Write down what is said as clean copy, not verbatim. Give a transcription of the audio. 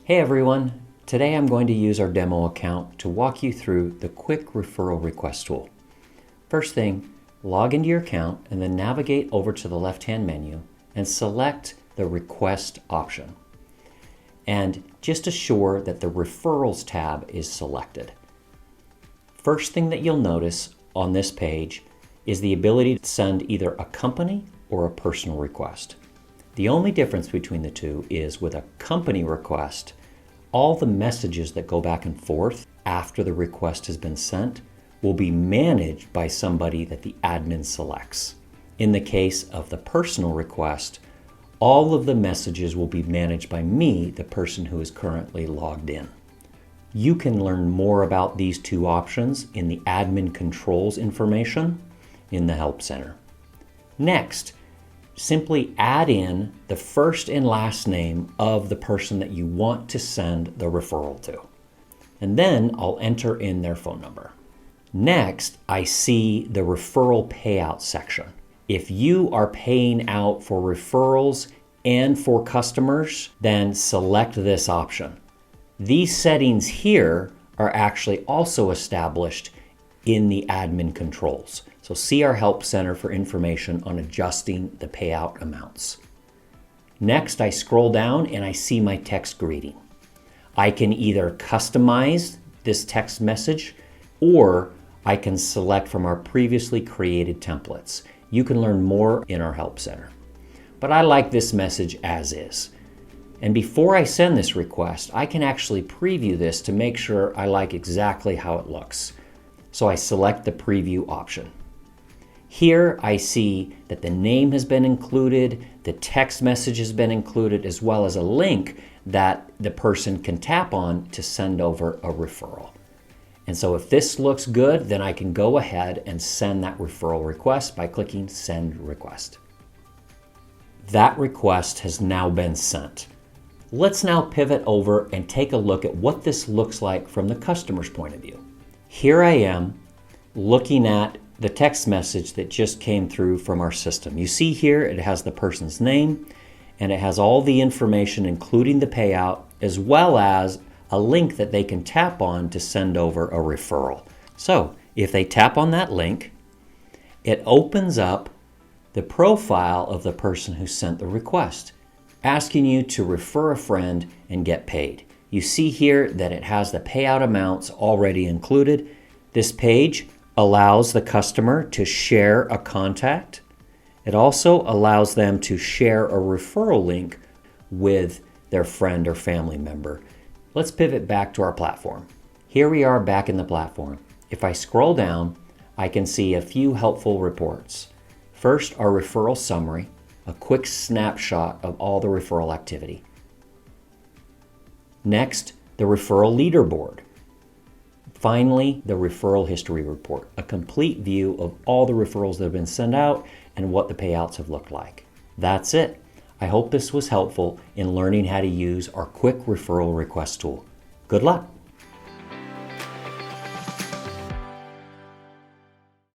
Hey everyone, today I'm going to use our demo account to walk you through the quick referral request tool. First thing, log into your account and then navigate over to the left-hand menu and select the request option. And just assure that the referrals tab is selected. First thing that you'll notice on this page is the ability to send either a company or a personal request. The only difference between the two is with a company request, all the messages that go back and forth after the request has been sent will be managed by somebody that the admin selects. In the case of the personal request, all of the messages will be managed by me, the person who is currently logged in. You can learn more about these two options in the admin controls information in the Help Center. Next, simply add in the first and last name of the person that you want to send the referral to. And then I'll enter in their phone number. Next, I see the referral payout section. If you are paying out for referrals and for customers, then select this option. These settings here are actually also established in the admin controls. So see our Help Center for information on adjusting the payout amounts. Next, I scroll down and I see my text greeting. I can either customize this text message or I can select from our previously created templates. You can learn more in our Help Center. But I like this message as is. And before I send this request, I can actually preview this to make sure I like exactly how it looks. So I select the preview option. Here I see that the name has been included, the text message has been included, as well as a link that the person can tap on to send over a referral. And so if this looks good, then I can go ahead and send that referral request by clicking Send Request. That request has now been sent. Let's now pivot over and take a look at what this looks like from the customer's point of view. Here I am looking at the text message that just came through from our system. You see here it has the person's name and it has all the information including the payout as well as a link that they can tap on to send over a referral. So if they tap on that link, it opens up the profile of the person who sent the request, asking you to refer a friend and get paid. You see here that it has the payout amounts already included. This page allows the customer to share a contact. It also allows them to share a referral link with their friend or family member. Let's pivot back to our platform. Here we are back in the platform. If I scroll down, I can see a few helpful reports. First, our referral summary, a quick snapshot of all the referral activity. Next, the referral leaderboard. Finally, the referral history report, a complete view of all the referrals that have been sent out and what the payouts have looked like. That's it. I hope this was helpful in learning how to use our quick referral request tool. Good luck.